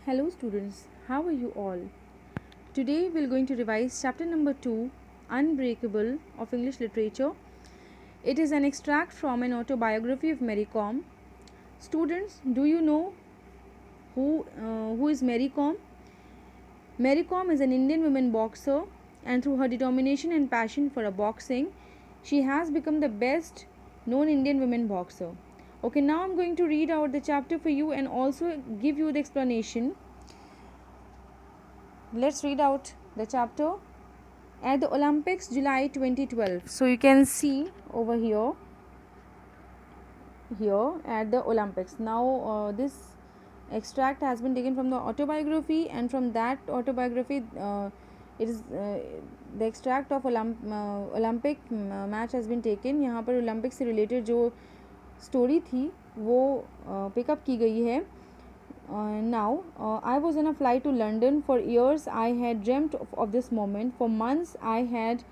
Hello students, how are you all? Today we're going to revise chapter number 2, Unbreakable of English Literature. It is an extract from an autobiography of Mary Kom. Students, do you know who is Mary Kom? Mary Kom is an Indian women boxer, and through her determination and passion for a boxing, she has become the best known Indian women boxer. Okay, now I'm going to read out the chapter for you and also give you the explanation. Let's read out the chapter. At the Olympics, July 2012. So you can see over here at the Olympics. Now this extract has been taken from the autobiography, and from that autobiography it is the extract of Olympic match has been taken. यहाँ पर Olympic से related जो story थी वो pick-up की गई है. Now, I was on a flight to London. For years, I had dreamt of this moment. For months, I had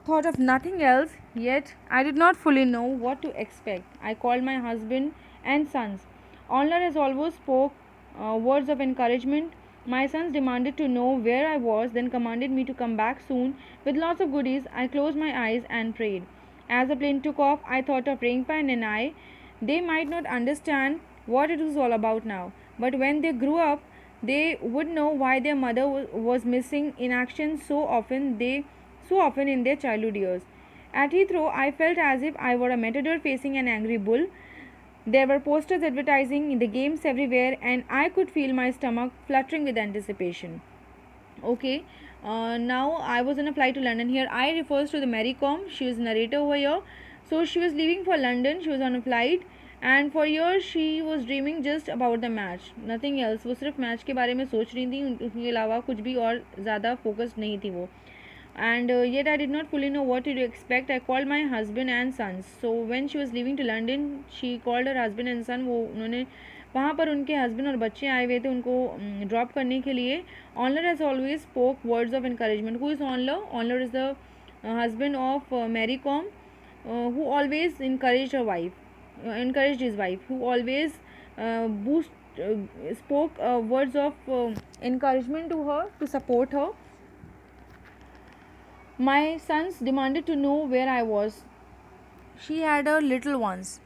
thought of nothing else, yet I did not fully know what to expect. I called my husband and sons. Honor as always spoke words of encouragement. My sons demanded to know where I was, then commanded me to come back soon with lots of goodies. I closed my eyes and prayed. As the plane took off, I thought of Ringpan and I. They might not understand what it was all about now, but when they grew up, they would know why their mother was missing in action so often in their childhood years. At Heathrow, I felt as if I were a matador facing an angry bull. There were posters advertising the games everywhere, and I could feel my stomach fluttering with anticipation. Okay, now I was on a flight to London. Here I refers to the Mary Com. She was narrator over here. So she was leaving for London. She was on a flight, and for years she was dreaming just about the match, nothing else. वो सिर्फ match के बारे में सोच रही थी, उसके अलावा कुछ भी और ज़्यादा फोकस नहीं थी वो. And yet I did not fully know what to expect. I called my husband and sons. So when she was leaving to London, she called her husband and son. वो उन्होंने वहाँ पर उनके हस्बैंड और बच्चे आए हुए थे उनको ड्रॉप करने के लिए. Onler has always spoke words of encouragement. Who is Onler? Onler is the husband of Mary Com, who always encouraged his wife, who always spoke words of encouragement to her, to support her. My sons demanded to know where I was. She had her little ones,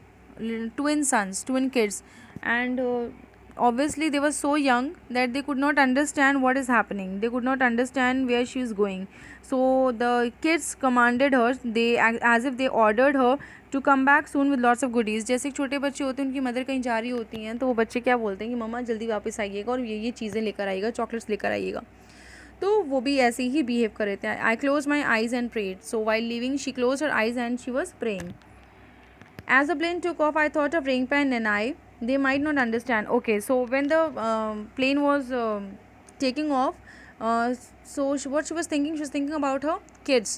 twin sons, twin kids, and obviously they were so young that they could not understand what is happening. They could not understand where she is going. So the kids commanded her, as if they ordered her to come back soon with lots of goodies. जैसे छोटे बच्चे होते हैं, उनकी mother कहीं जा रही होती हैं, तो वो बच्चे क्या बोलते हैं कि मम्मा जल्दी वापस आइएगा और ये चीज़ें लेकर आइएगा, चॉकलेट्स लेकर आइएगा. तो वो भी ऐसे ही बिहेव कर रहे थे. I close my eyes and prayed. So while leaving she close her eyes and she was praying. As the plane took off, I thought of Ringpan and I. They might not understand. Okay, so when the plane was taking off, what she was thinking about her kids,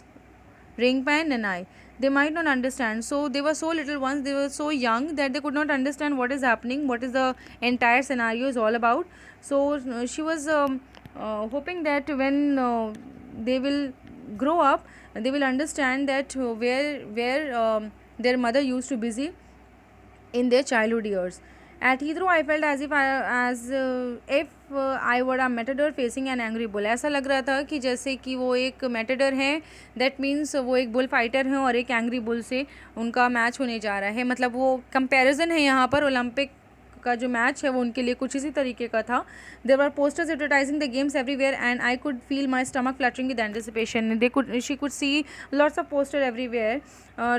Ringpan and I. They might not understand. So they were so little ones, they were so young that they could not understand what is happening, what is the entire scenario is all about. So she was hoping that when they will grow up, they will understand that where their mother used to busy in their childhood years. At Heathrow, I felt as if I were a matador facing an angry bull. ऐसा लग रहा था कि जैसे कि वो एक matador हैं, that means वो एक bull fighter हैं और एक angry bull से उनका मैच होने जा रहा है. मतलब वो comparison है यहाँ पर ओलंपिक का जो मैच है वो उनके लिए कुछ इसी तरीके का था. There were posters advertising the games everywhere and I could feel my stomach fluttering with anticipation. She could see lots of poster everywhere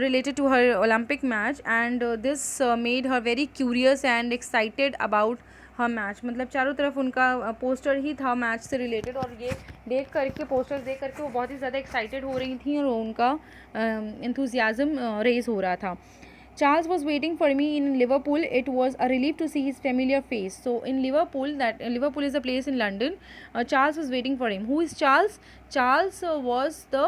related to her Olympic match, and this made her very curious and excited about her match. मतलब चारों तरफ उनका poster ही था match से related, और ये देख करके पोस्टर्स देख करके वो बहुत ही ज़्यादा एक्साइटेड हो रही थी और उनका enthusiasm रेज हो रहा था. Charles was waiting for me in Liverpool. It was a relief to see his familiar face. So in Liverpool, Liverpool is a place in London. Charles was waiting for him. Who is Charles? Charles was the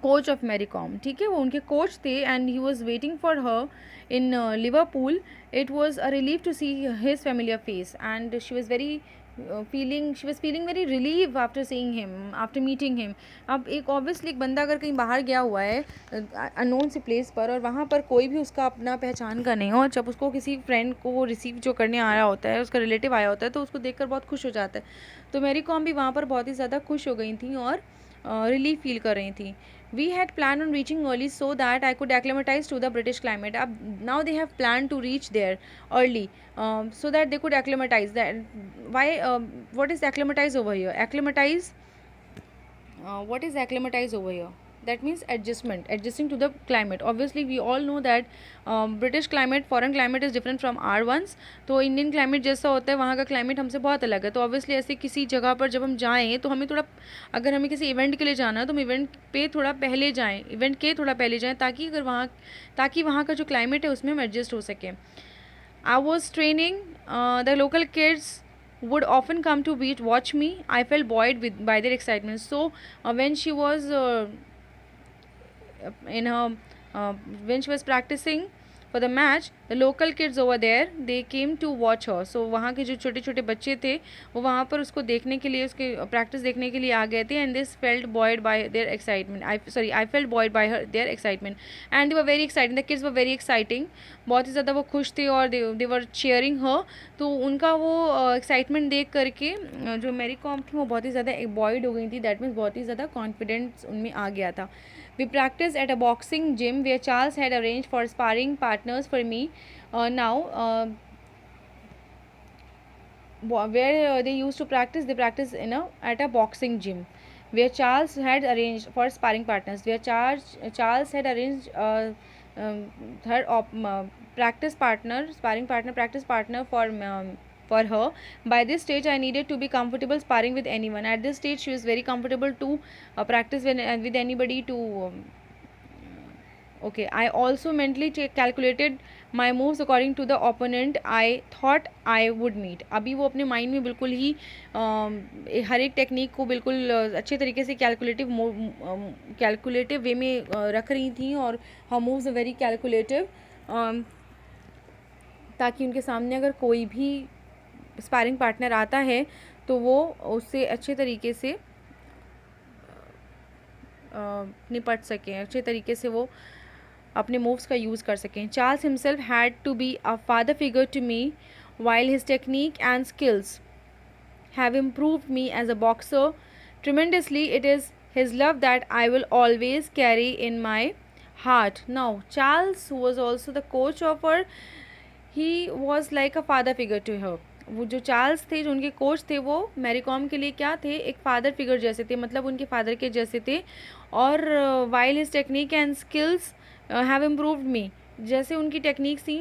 coach of Mary Kom, ठीक है, वो उनके coach थे and he was waiting for her in Liverpool. It was a relieve to see his familiar face and she was very she was feeling very relieve after seeing him, after meeting him. अब एक obviously एक बंदा अगर कहीं बाहर गया हुआ है अननोन सी प्लेस पर और वहाँ पर कोई भी उसका अपना पहचान का नहीं हो, और जब उसको किसी फ्रेंड को वो रिसीव जो करने आया होता है, उसका रिलेटिव आया होता है, तो उसको देखकर बहुत खुश हो जाता है. तो मैरी कॉम भी वहाँ पर बहुत ही ज़्यादा खुश हो गई थी और रिलीफ फील कर रही थी. We had planned on reaching early so that I could acclimatize to the British climate. Now they have planned to reach there early, so that they could acclimatize. That why? What is acclimatize over here? Acclimatize. What is acclimatize over here? That means adjustment, adjusting to the climate. Obviously we all know that British climate, foreign climate is different from our ones. तो Indian climate जैसा होता है वहाँ का climate हमसे बहुत अलग है. तो ऑब्वियसली ऐसे किसी जगह पर जब हम जाएँ तो हमें थोड़ा, अगर हमें किसी इवेंट के लिए जाना है तो हम इवेंट पे थोड़ा पहले जाएँ, इवेंट के थोड़ा पहले जाएँ, ताकि वहाँ का जो क्लाइमेट है उसमें हम एडजस्ट हो सकें. I was training. The local kids would often come to watch me. I felt buoyed by their excitement. So when she was in her when she was practicing for the match, the local kids over there, they came to watch her. So वहाँ के जो छोटे छोटे बच्चे थे वो वहाँ पर उसको देखने के लिए, उसके प्रैक्टिस देखने के लिए आ गए थे. And this felt buoyed by their excitement. I felt buoyed by their excitement and they were very exciting. The kids were very exciting. बहुत ही ज़्यादा वो खुश थे और they were cheering her. तो उनका वो एक्साइटमेंट देख करके जो मैरी कॉम थी वो बहुत ही ज़्यादा buoyed हो गई थी. दैट मीन्स बहुत ही ज़्यादा कॉन्फिडेंस उनमें आ गया था. We practiced at a boxing gym where Charles had arranged for sparring partners for me. Where they used to practice, they practice at a boxing gym where Charles had arranged for sparring partners. Where Charles had arranged her practice partner for her. By this stage, I needed to be comfortable sparring with anyone. At this stage, she was very comfortable to practice with anybody. Okay, I also mentally calculated my moves according to the opponent I thought I would meet. अभी वो अपने mind में बिल्कुल ही हर एक technique को बिल्कुल अच्छे तरीके से कैलकुलेटिव वे में रख रही थी और her moves are very calculative, ताकि उनके सामने अगर कोई भी स्पारिंग पार्टनर आता है तो वो उससे अच्छे तरीके से निपट सकें, अच्छे तरीके से वो अपने मूव्स का यूज़ कर सकें. Charles himself had to be a father figure to me while his technique and skills have improved me as a boxer tremendously. It is his love that I will always carry in my heart. Now Charles, who was also the coach of her, he was like a father figure to her. वो जो Charles थे, जो उनके coach थे, वो Mary Kom के लिए क्या थे, एक फादर फिगर जैसे थे, मतलब उनके फादर के जैसे थे. और while his technique and skills have improved me, जैसे उनकी टेक्निक्स थी,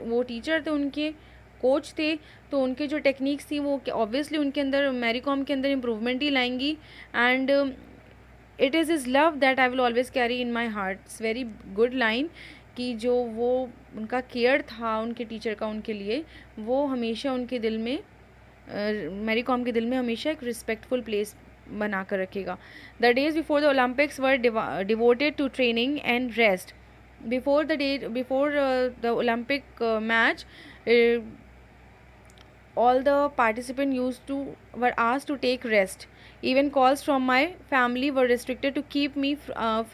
वो टीचर थे, उनके कोच थे, तो उनके जो टेक्निक्स थी वो ऑब्वियसली उनके अंदर, मैरी कॉम के अंदर इम्प्रूवमेंट ही लाएंगी. And it is his love that I will always carry in my heart. It's very good line कि जो वो उनका केयर था उनके टीचर का उनके लिए, वो हमेशा उनके दिल में, मैरी कॉम के दिल में हमेशा एक रिस्पेक्टफुल प्लेस बना कर रखेगा. The days before the Olympics were devoted to training and rest. Before the Olympic match, all the participants were asked to take rest. Even calls from my family were restricted to keep me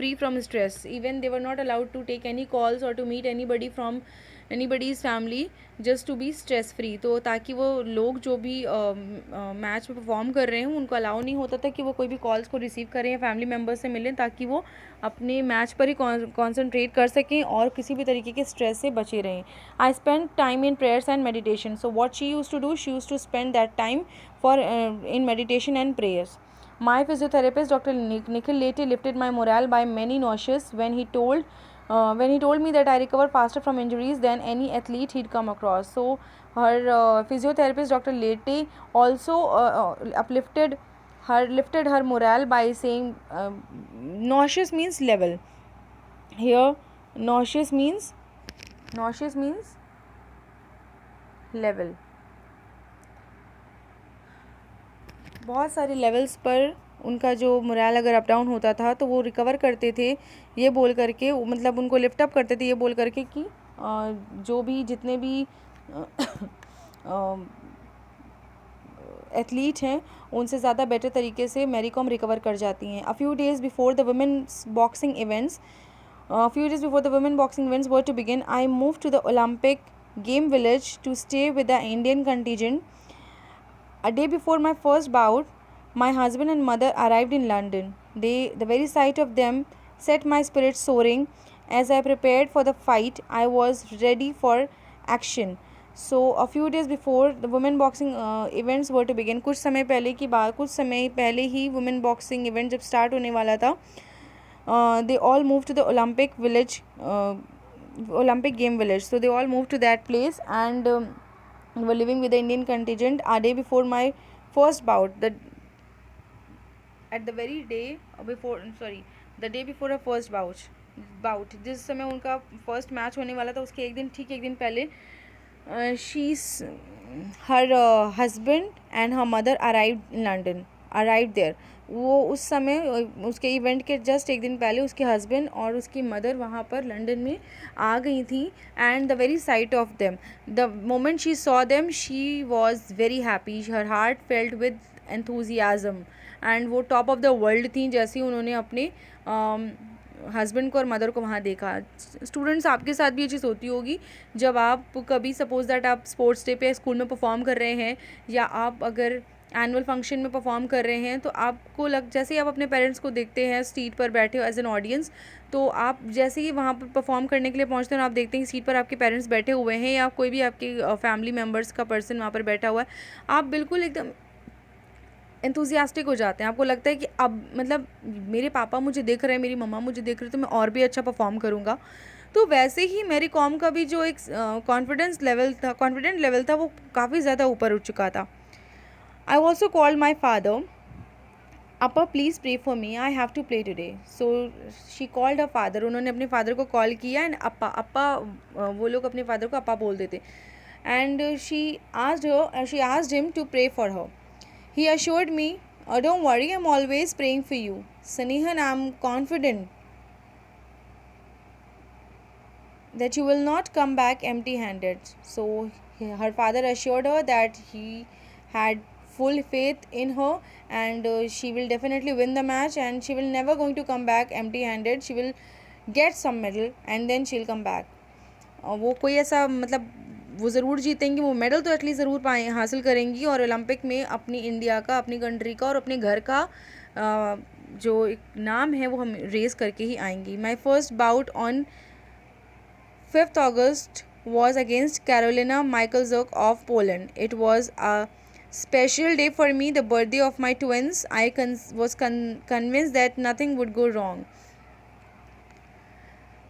free from stress. Even they were not allowed to take any calls or to meet anybody from anybody's family, just to be stress free. तो ताकि वो लोग जो भी match में perform कर रहे हैं उनको अलाउ नहीं होता था कि वो कोई भी कॉल्स को रिसीव करें या फैमिली मेम्बर्स से मिलें, ताकि वो अपने मैच पर ही कॉन्सेंट्रेट कर सकें और किसी भी तरीके के स्ट्रेस से बचे रहें. I spend time in prayers and meditation. So what she use to do, she use to spend that time for in meditation and prayers. My physiotherapist, Dr. Nikhil, later lifted my morale by many notches when he told me that I recover faster from injuries than any athlete he'd come across. So her physiotherapist, Dr. Lete, also lifted her morale by saying, nauseous means level. Here nauseous means level. बहुत सारे levels पर उनका जो moral अगर up down होता था तो वो रिकवर करते थे ये बोल करके, मतलब उनको लिफ्ट अप करते थे ये बोल करके कि जो भी जितने भी एथलीट हैं उनसे ज़्यादा बेटर तरीके से मैरी कॉम रिकवर कर जाती हैं. A few days before the women's boxing events were to begin, I moved to the Olympic game village to stay with the Indian contingent. A day before my first bout, my husband and mother arrived in London. The very sight of them set my spirits soaring. As I prepared for the fight, I was ready for action. So a few days before the women boxing events were to begin, कुछ समय पहले ही women boxing event जब start होने वाला था, they all moved to the Olympic game village. So they all moved to that place and were living with the Indian contingent. A day before my first bout, the day before her first bout, जिस समय उनका first match होने वाला था उसके एक दिन पहले her husband and her mother arrived there. वो उस समय उसके इवेंट के जस्ट एक दिन पहले उसके हस्बैंड और उसकी मदर वहाँ पर लंदन में आ गई थी. And the very site of them, the moment she saw them, she was very happy. Her heart felt with enthusiasm and वो टॉप ऑफ द वर्ल्ड थी जैसे उन्होंने अपने हस्बैंड को और मदर को वहाँ देखा. स्टूडेंट्स, आपके साथ भी ये चीज़ होती होगी जब आप कभी सपोज दैट आप स्पोर्ट्स डे पे स्कूल में परफॉर्म कर रहे हैं या आप अगर एनुअल फंक्शन में परफॉर्म कर रहे हैं तो आपको जैसे ही आप अपने पेरेंट्स को देखते हैं सीट पर बैठे हो एज एन ऑडियंस, तो आप जैसे ही वहाँ पर परफॉर्म करने के लिए पहुँचते हैं और आप देखते हैं सीट पर आपके पेरेंट्स बैठे हुए हैं या कोई भी आपके फैमिली मेम्बर्स का पर्सन वहाँ पर बैठा हुआ है, आप बिल्कुल एकदम एंथुजियास्टिक हो जाते हैं. आपको लगता है कि अब मतलब मेरे पापा मुझे देख रहे हैं, मेरी मम्मा मुझे देख रहे हैं, तो मैं और भी अच्छा परफॉर्म करूँगा. तो वैसे ही मैरी कॉम का भी जो एक कॉन्फिडेंट लेवल था वो काफ़ी ज़्यादा ऊपर उठ चुका था. I also called my father. Appa, please pray for me. I have to play today. So she called her father. उन्होंने अपने फादर को कॉल किया एंड अप्पा वो लोग अपने फादर को अप्पा बोल देते. And she asked him to pray for her. He assured me, don't worry, I'm always praying for you. Snehan, I'm confident that you will not come back empty-handed. So her father assured her that he had full faith in her and she will definitely win the match and she will never going to come back empty-handed. She will get some medal and then she'll come back. वो कोई ऐसा मतलब वो ज़रूर जीतेंगी, वो medal तो at least ज़रूर हासिल करेंगी और ओलंपिक में अपनी इंडिया का, अपनी कंट्री का और अपने घर का जो एक नाम है वो हम रेस करके ही आएंगी. My first bout on 5th August was against Carolina Michalczuk of Poland. It was a special day for me, the birthday of my twins. I was convinced that nothing would go wrong.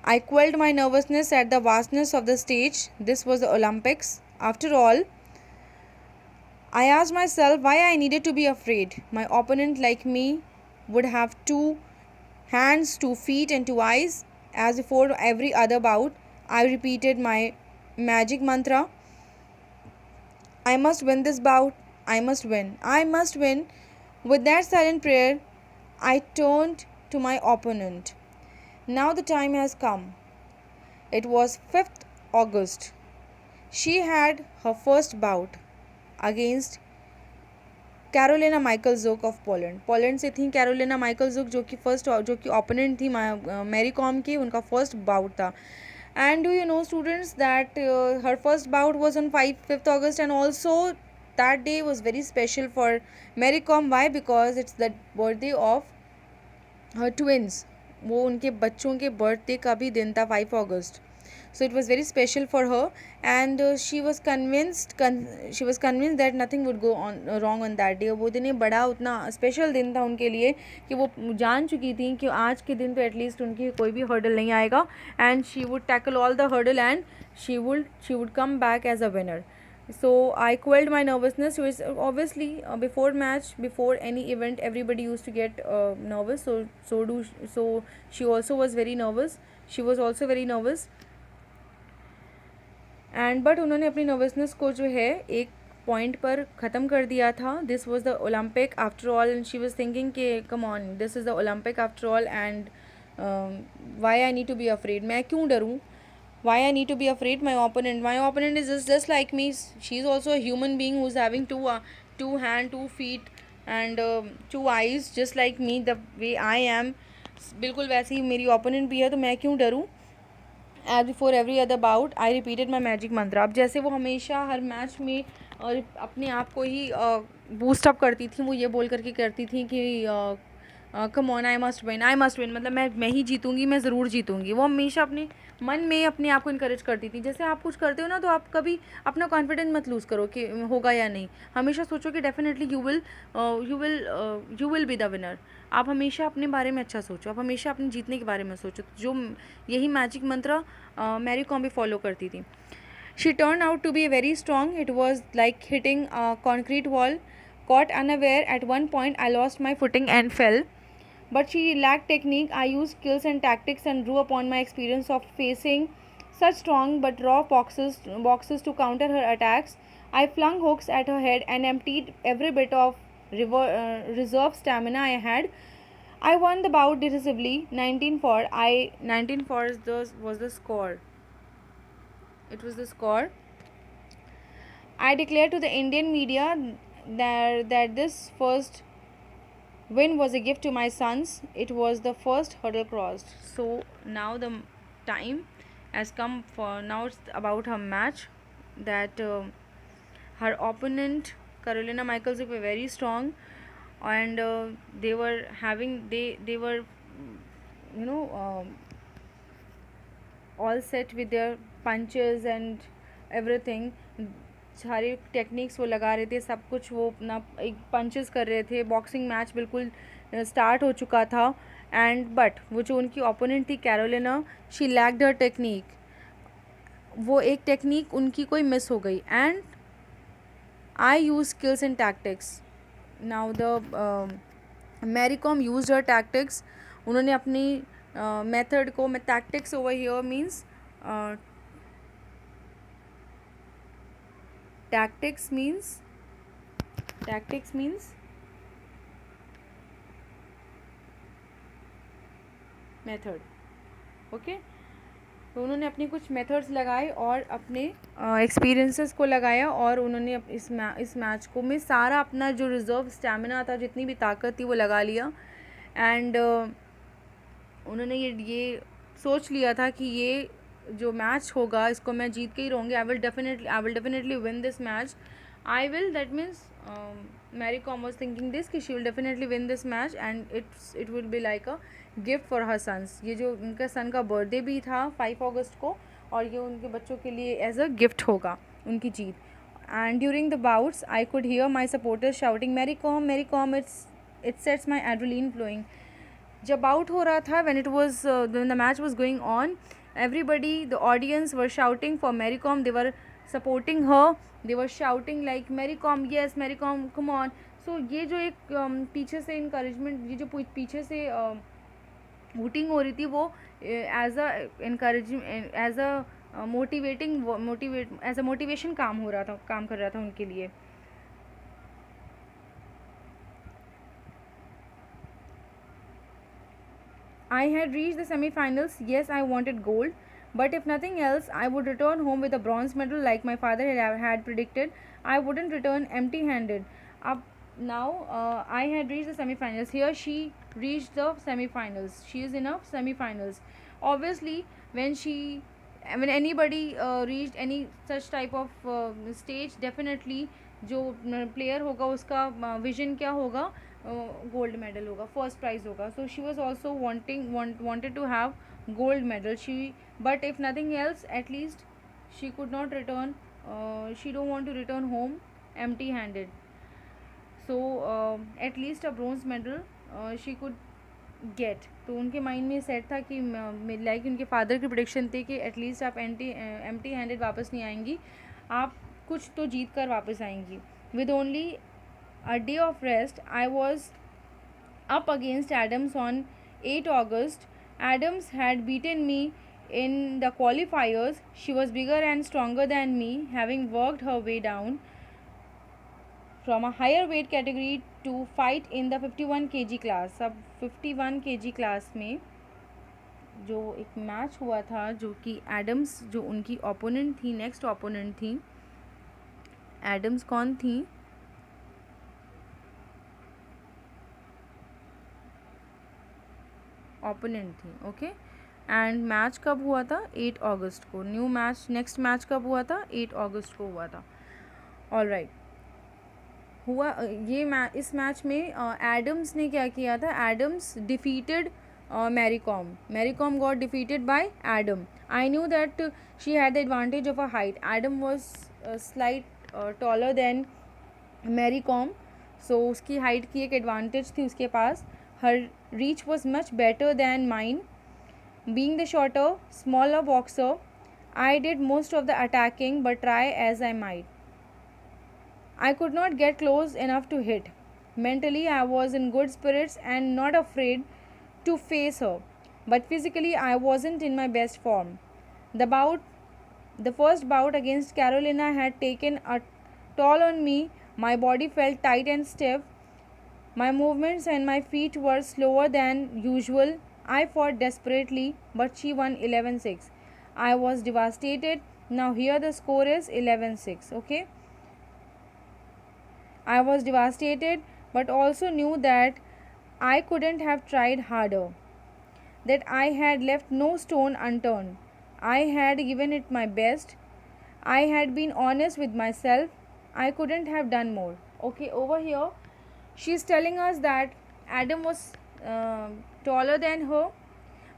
I quelled my nervousness at the vastness of the stage. This was the Olympics. After all, I asked myself why I needed to be afraid. My opponent, like me, would have 2 hands, 2 feet and 2 eyes. As before every other bout, I repeated my magic mantra. I must win this bout. I must win. I must win. With that silent prayer, I turned to my opponent. Now the time has come. It was 5th August. She had her first bout against Carolina Michalczuk of Poland. Poland से थी Carolina माइकलजुक जो कि opponent थी Mary com की, उनका first bought था. And do you know, students, that her first bout was on 5th August and also that day was very special for Mary Kom. Why? Because it's the birthday of her twins. वो उनके बच्चों के birthday का भी दिन था 5 August. So it was very special for her and she was convinced that nothing would go on wrong on that day. वो दिन बड़ा उतना स्पेशल दिन था उनके लिए कि वो जान चुकी थी कि आज के दिन तो एटलीस्ट उनकी कोई भी हर्डल नहीं आएगा and she would tackle all the hurdle and she would come back as a winner. So I quelled my nervousness. Which obviously before match, before any event, everybody used to get nervous. So she also was very nervous. She was also very nervous. And but उन्होंने अपनी nervousness को जो है एक point पर ख़त्म कर दिया था. This was the Olympic after all and she was thinking कि come on, this is the Olympic after all and why I need to be afraid, मैं क्यों डरूँ, why I need to be afraid. My opponent is just like me. She is also a human being who's having two hand, 2 feet and 2 eyes just like me, the way I am. बिल्कुल वैसे ही मेरी opponent भी है, तो मैं क्यों डरूँ. As before every other bout I repeated my magic mantra. अब जैसे वो हमेशा हर मैच में और अपने आप को ही बूस्ट अप करती थी, वो ये बोल करके करती थी कि come on, I must win, I must win, मतलब मैं ही जीतूंगी, मैं ज़रूर जीतूंगी. वो हमेशा अपने मन में अपने आप को इनकरेज करती थी. जैसे आप कुछ करते हो ना, तो आप कभी अपना कॉन्फिडेंस मत लूज़ करो कि होगा या नहीं. हमेशा सोचो कि definitely you will be the winner. आप हमेशा अपने बारे में अच्छा सोचो, आप हमेशा अपने जीतने के बारे में सोचो. जो यही मैजिक मंत्र मैरी कॉम भी फॉलो करती थी. She turn out to be very strong. It was like hitting concrete wall. Caught unaware at one point, I lost my footing and fell. But she lacked technique. I used skills and tactics and drew upon my experience of facing such strong but raw boxes to counter her attacks. I flung hooks at her head and emptied every bit of reserve stamina I had. I won the bout decisively, 19-4. 19-4 was the score. It was the score. I declared to the Indian media that this first win was a gift to my sons. It was the first hurdle crossed. So now the time has come for, now it's about her match, that her opponent Carolina Michaels were very strong, and they were having they were all set with their punches and everything. सारे techniques वो लगा रहे थे, सब कुछ वो अपना एक पंचेस कर रहे थे. बॉक्सिंग मैच बिल्कुल स्टार्ट हो चुका था. एंड बट वो जो उनकी ओपोनेंट थी Carolina, she lacked her technique. वो एक टेक्निक उनकी कोई मिस हो गई. And I use skills and tactics. Now the Mary Kom use her tactics. उन्होंने अपनी मेथड को, tactics over here means tactics means method. Okay, तो उन्होंने अपनी कुछ मेथड्स लगाए और अपने एक्सपीरियंसेस को लगाया, और उन्होंने इस मैच को में सारा अपना जो रिज़र्व स्टैमिना था, जितनी भी ताकत थी, वो लगा लिया. एंड उन्होंने ये सोच लिया था कि ये जो मैच होगा इसको मैं जीत के ही रहूँगी. I will definitely win this match. I will, that means Mary Kom was thinking this कि she will definitely win this match and it will be like a gift for her sons. ये जो उनका सन का बर्थडे भी था 5 अगस्त को, और ये उनके बच्चों के लिए एज अ गिफ्ट होगा उनकी जीत. And during the bouts I could hear my supporters shouting Mary Kom, it sets my adrenaline flowing. जब आउट हो रहा था, when the match was going on, everybody, the audience were shouting for Mary Kom. They were supporting her. They were shouting like Mary Kom, yes Mary Kom, come on. So ये जो एक पीछे से encouragement, ये जो पीछे से voting हो रही थी, वो as a encouragement, as a motivation काम कर रहा था उनके लिए. I had reached the semi-finals. Yes, I wanted gold, but if nothing else, I would return home with a bronze medal like my father had predicted. I wouldn't return empty-handed. Now, I had reached the semi-finals. Here she reached the semi-finals. She is in a semi-finals. Obviously, when anybody reached any such type of stage, definitely जो player होगा उसका vision क्या होगा, gold medal होगा, first prize होगा. So she was also wanted to have gold medal. But if nothing else, at least she could not return, she don't want to return home empty handed. So at least a bronze medal she could get. तो उनके mind में set था कि like उनके father की prediction थी कि at least आप एम्प्टी हैंडेड वापस नहीं आएंगी, आप कुछ तो जीत कर वापस आएंगी. With only a day of rest, I was up against Adams on 8 August. Adams had beaten me in the qualifiers. She was bigger and stronger than me, having worked her way down. from a higher weight category to fight in the 51 kg class. अब 51 kg class में जो एक match हुआ था, जो कि Adams जो उनकी ओपोनेंट थी, नेक्स्ट ओपोनेंट थी, एडम्स कौन थी? ओपोनेंट थी, ओके। एंड मैच कब हुआ था? 8 अगस्त को। न्यू मैच, नेक्स्ट मैच कब हुआ था? 8 अगस्त को हुआ था। ऑल राइट, हुआ ये इस मैच में एडम्स ने क्या किया था? Adams defeated Mary Kom got defeated by Adam. I knew that she had the advantage of a height. Adam was slight taller than Mary Kom, so उसकी हाइट की एक एडवांटेज थी उसके पास. Her reach was much better than mine. Being the shorter, smaller boxer, I did most of the attacking, but try as I might, I could not get close enough to hit. Mentally, I was in good spirits and not afraid to face her, but physically, I wasn't in my best form. The first bout against Carolina had taken a toll on me. My body felt tight and stiff. My movements and my feet were slower than usual. I fought desperately, but she won 11-6. I was devastated. Now here the score is 11-6. Okay. I was devastated, but also knew that I couldn't have tried harder, that I had left no stone unturned. I had given it my best. I had been honest with myself. I couldn't have done more. Okay, over here, she's telling us that Adam was taller than her,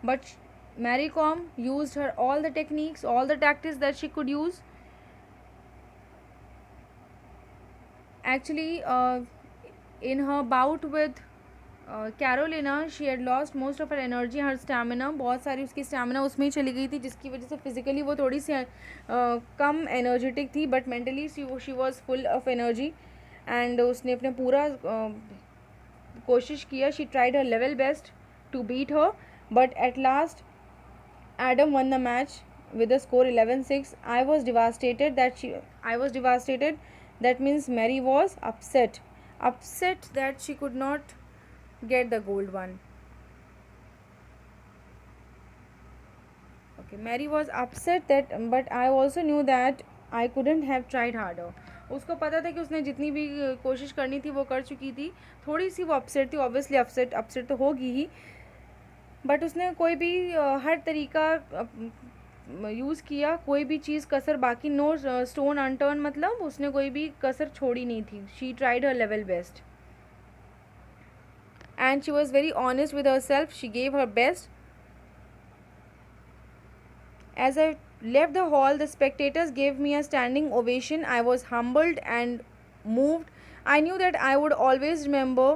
but Mary Kom used her all the techniques, all the tactics that she could use. Actually, in her bout with Carolina, she had lost most of her energy, her stamina, बहुत सारी उसकी stamina उसमें ही चली गई थी, जिसकी वजह से फिजिकली वो थोड़ी सी कम एनर्जेटिक थी, but mentally she was full of energy. And उसने अपने पूरा कोशिश किया. She tried her level best to beat her, but at last Adam won the match with the score 11-6. I was devastated. That means Mary was upset that she could not get the gold one. Okay, Mary was upset that, but I also knew that I couldn't have tried harder. उसको पता था कि उसने जितनी भी कोशिश करनी थी वो कर चुकी थी. थोड़ी सी वो अपसेट थी, ऑब्वियसली अपसेट तो होगी ही, बट उसने कोई भी हर तरीका यूज़ किया, कोई भी चीज़ कसर बाकी, नो स्टोन अनटर्न, मतलब उसने कोई भी कसर छोड़ी नहीं थी. She tried her level best and she was very honest with herself. She gave her best. As I left the hall, the spectators gave me a standing ovation. I was humbled and moved. I knew that I would always remember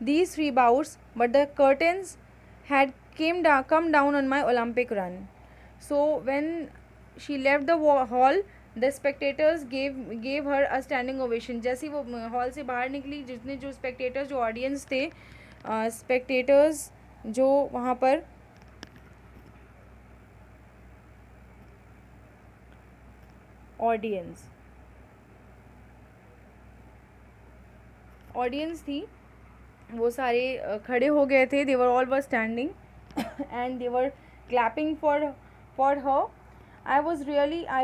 these 3 bouts, but the curtains had come down on my Olympic run. So when she left the hall, the spectators gave her a standing ovation. जैसे वो hall से बाहर निकली, जितने जो spectators, जो audience थे, spectators जो वहाँ पर ऑडियंस थी, वो सारे खड़े हो गए थे. They were all were standing and they were clapping for her. I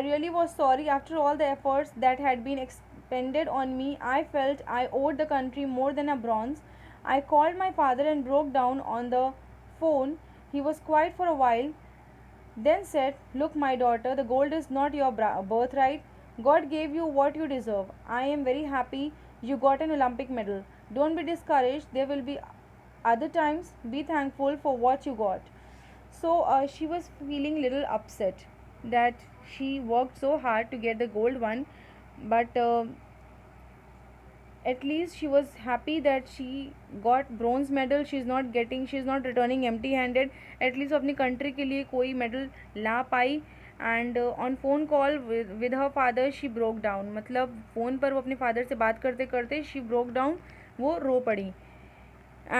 really was sorry after all the efforts that had been expended on me. I felt I owed the country more than a bronze. I called my father and broke down on the phone. He was quiet for a while, then said, "Look, my daughter, the gold is not your birthright. God gave you what you deserve. I am very happy you got an Olympic medal. Don't be discouraged. There will be other times. Be thankful for what you got." So she was feeling little upset that she worked so hard to get the gold one, but at least she was happy that she got bronze medal. she's not returning empty handed. at least अपनी country के लिए कोई medal ला पाई. and on phone call with her father she broke down. मतलब phone पर वो अपने फादर से बात करते करते she broke down, वो रो पड़ी.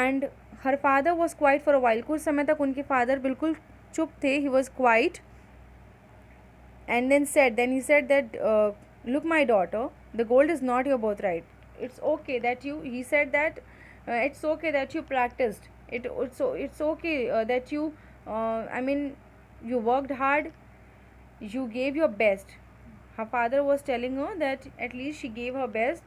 and her father was quiet for a while. कुछ समय तक उनके फादर बिल्कुल चुप थे. he was quiet and then he said that, "Look, my daughter, the gold is not your birthright. it's okay that you he said that it's okay that you practiced it's okay that you I mean you worked hard, you gave your best. Her father was telling her that at least she gave her best.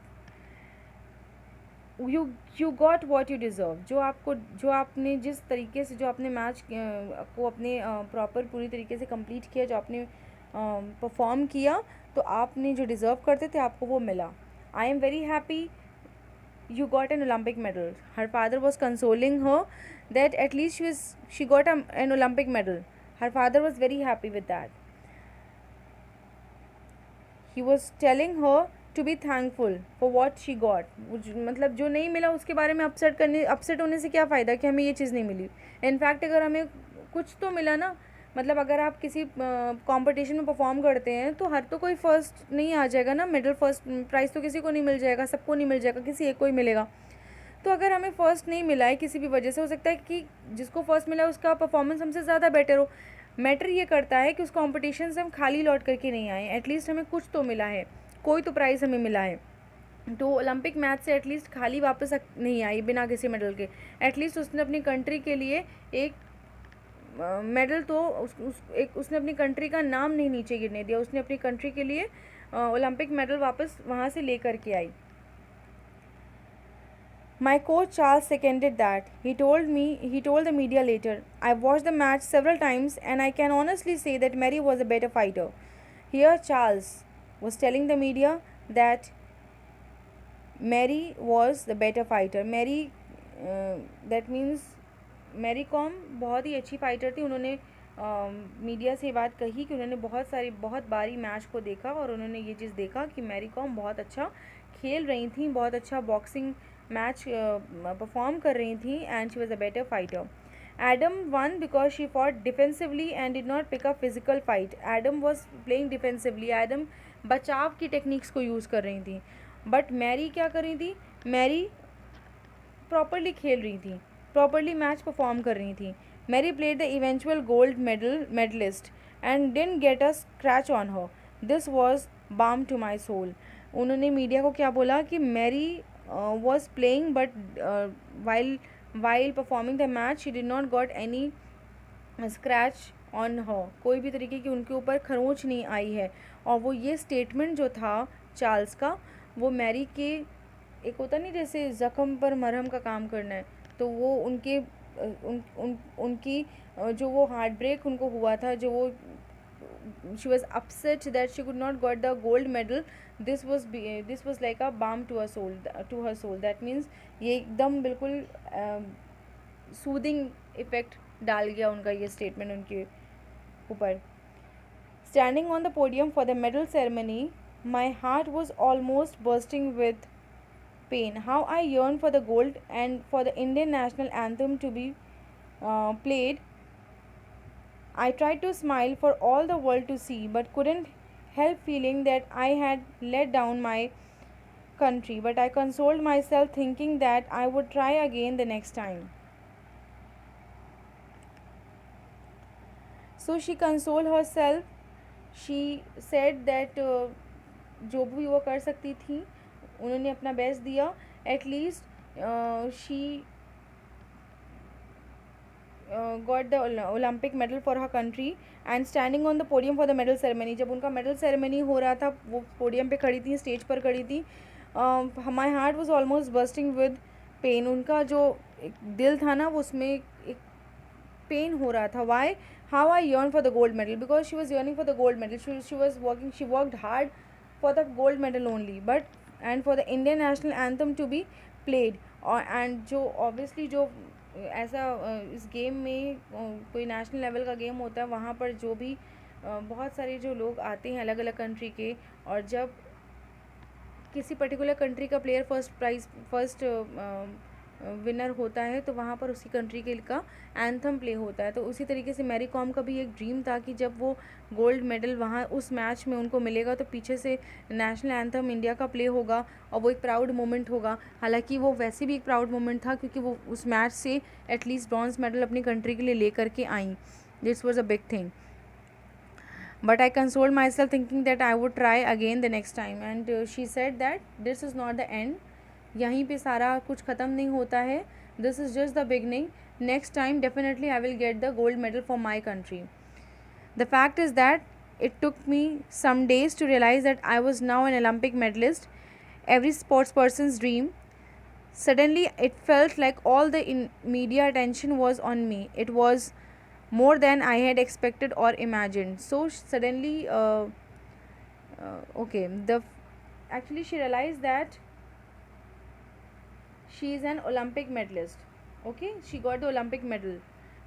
You got what you deserve, जो आपको जो आपने जिस तरीके से जो आपने match को अपने प्रॉपर पूरी तरीके से कंप्लीट किया, जो आपने परफॉर्म किया, तो आपने जो डिज़र्व करते थे आपको वो मिला. I am very happy you got an Olympic medal. Her father was consoling her that at least she got an Olympic medal. Her father was very happy with that. He was telling her to be thankful for what she got. मतलब जो नहीं मिला उसके बारे में upset होने से क्या फ़ायदा कि हमें ये चीज़ नहीं मिली. इनफैक्ट अगर हमें कुछ तो मिला ना, मतलब अगर आप किसी कंपटीशन में परफॉर्म करते हैं तो हर तो कोई फर्स्ट नहीं आ जाएगा ना, मिडल फर्स्ट प्राइज़ तो किसी को नहीं मिल जाएगा, सबको नहीं मिल जाएगा, किसी एक को ही मिलेगा. तो अगर हमें फ़र्स्ट नहीं मिला है किसी भी वजह से, हो सकता है कि जिसको फ़र्स्ट मिला है उसका परफॉर्मेंस हमसे ज़्यादा बेटर हो. मैटर ये करता है कि उस कंपटीशन से हम खाली लौट करके नहीं आए, एटलीस्ट हमें कुछ तो मिला है, कोई तो प्राइज़ हमें मिला है. तो ओलंपिक मैच से एटलीस्ट खाली वापस नहीं आई बिना किसी मेडल के. एटलीस्ट उसने अपनी कंट्री के लिए एक मेडल तो एक उसने अपनी कंट्री का नाम नहीं नीचे गिरने दिया, उसने अपनी कंट्री के लिए ओलंपिक मेडल वापस वहाँ से ले कर के आई. My coach Charles seconded that. He told the media later, I watched the match several times and I can honestly say that Mary was a better fighter. Here Charles was telling the media that Mary was the better fighter. Mary, that means Mary Kom बहुत ही अच्छी fighter थी. उन्होंने media से बात कही कि उन्होंने बहुत बारी मैच को देखा और उन्होंने ये चीज़ देखा कि मैरी कॉम बहुत अच्छा खेल रही थी, बहुत अच्छा बॉक्सिंग मैच परफॉर्म कर रही थी and she was a better fighter. Adam won because she fought defensively and did not pick up physical fight. Adam was playing defensively. Adam बचाव की टेक्निक्स को यूज़ कर रही थी, बट मैरी क्या कर रही थी, मैरी प्रॉपरली खेल रही थी, प्रॉपरली मैच परफॉर्म कर रही थी. Mary played the eventual gold medallist and didn't get a scratch on her. This was balm to my soul. उन्होंने मीडिया को क्या बोला कि Mary was playing but while performing the match she did not got any scratch on her. कोई भी तरीके की उनके ऊपर खरोंच नहीं आई है. और वो ये स्टेटमेंट जो था चार्ल्स का, वो मैरी के एक होता नहीं जैसे ज़ख़म पर मरहम का काम करना है, तो वो उनके उनकी जो वो हार्ट ब्रेक उनको हुआ था, जो वो she was upset that she could not got the gold medal. this was like a balm to her soul. That means ये एकदम बिल्कुल सूदिंग इफ़ेक्ट डाल गया उनका ये स्टेटमेंट उनके ऊपर. Standing on the podium for the medal ceremony, my heart was almost bursting with pain. How I yearned for the gold and for the Indian national anthem to be played. I tried to smile for all the world to see, but couldn't help feeling that I had let down my country. But I consoled myself thinking that I would try again the next time. So she consoled herself. She said that जो भी वो कर सकती थी उन्होंने अपना best दिया. At least she got the Olympic medal for her country and standing on the podium for the medal ceremony. जब उनका medal ceremony हो रहा था वो podium पे खड़ी थी, stage पर खड़ी थी. My heart was almost bursting with pain. उनका जो एक दिल था ना वो उसमें एक पेन हो रहा था. Why? How I yearned for the gold medal, because she was yearning for the gold medal. She worked hard for the gold medal only, but and for the Indian national anthem to be played. and जो obviously जो ऐसा इस game में कोई national level का game होता है, वहाँ पर जो भी बहुत सारे जो लोग आते हैं अलग अलग कंट्री के, और जब किसी पर्टिकुलर कंट्री का प्लेयर फर्स्ट विनर होता है तो वहाँ पर उसी कंट्री के का एंथम प्ले होता है. तो उसी तरीके से मैरी कॉम का भी एक ड्रीम था कि जब वो गोल्ड मेडल वहाँ उस मैच में उनको मिलेगा तो पीछे से नेशनल एंथम इंडिया का प्ले होगा और वो एक प्राउड मोमेंट होगा. हालांकि वो वैसे भी एक प्राउड मोमेंट था क्योंकि वो उस मैच से एटलीस्ट ब्रॉन्ज मेडल अपनी कंट्री के लिए ले करके आई. This was a big thing. But I consoled myself thinking that I would try again the next time. And she said that this is not the end. यहीं पे सारा कुछ ख़त्म नहीं होता है. This is just the beginning. Next time definitely I will get the gold medal for my country. The fact is that it took me some days to realize that I was now an Olympic medalist, every sports person's dream. Suddenly, it felt like all the media attention was on me. It was more than I had expected or imagined. So suddenly, okay, actually she realized that she is an Olympic medalist. Okay, she got the Olympic medal.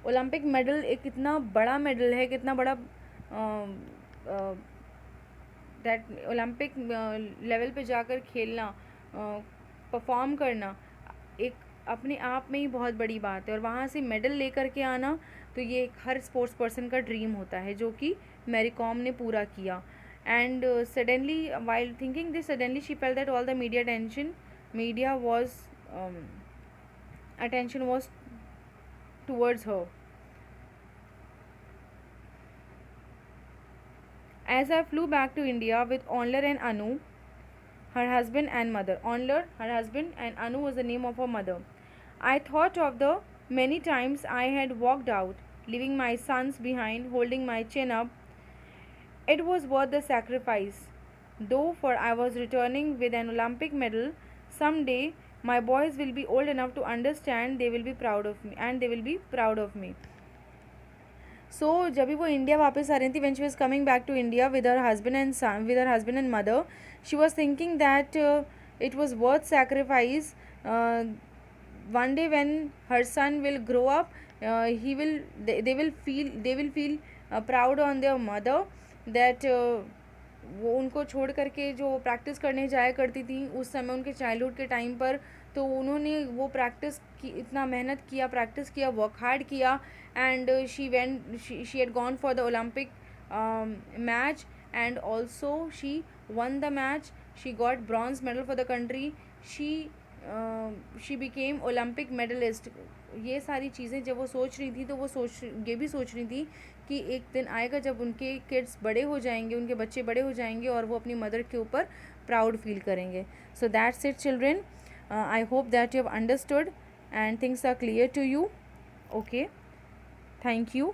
Olympic medal एक इतना बड़ा medal है, कितना बड़ा that Olympic level पे जाकर खेलना, perform करना एक अपने आप में ही बहुत बड़ी बात है. और वहाँ से मेडल लेकर के आना तो ये हर स्पोर्ट्स पर्सन का ड्रीम होता है, जो कि मैरी कॉम ने पूरा किया. And suddenly while thinking this, suddenly she felt that all the media attention was towards her. As I flew back to India with Onler and Anu, her husband and mother. Onler, her husband, and Anu was the name of her mother. I thought of the many times I had walked out, leaving my sons behind, holding my chin up. It was worth the sacrifice, though, for I was returning with an Olympic medal. Someday, my boys will be old enough to understand. They will be proud of me, and they will be proud of me. सो जब भी वो India वापस आ रही थी, when she was coming back to India with her husband and son, with her husband and mother, she was thinking that it was worth sacrifice. one day when her son will grow up, they will feel proud on their mother that वो उनको छोड़ करके जो practice करने जाया करती थी उस समय उनके चाइल्डहुड के टाइम पर, तो उन्होंने वो प्रैक्टिस की, इतना मेहनत किया, प्रैक्टिस किया, वर्क हार्ड किया. And she had gone for the Olympic match and also she won the match. She got bronze medal for the country. She became Olympic medallist. ये सारी चीज़ें जब वो सोच रही थी तो वो ये भी सोच रही थी कि एक दिन आएगा जब उनके किड्स बड़े हो जाएंगे, उनके बच्चे बड़े हो जाएंगे और वो अपनी मदर के ऊपर प्राउड फील करेंगे. So that's it children. I hope that you have understood and things are clear to you. Okay, thank you.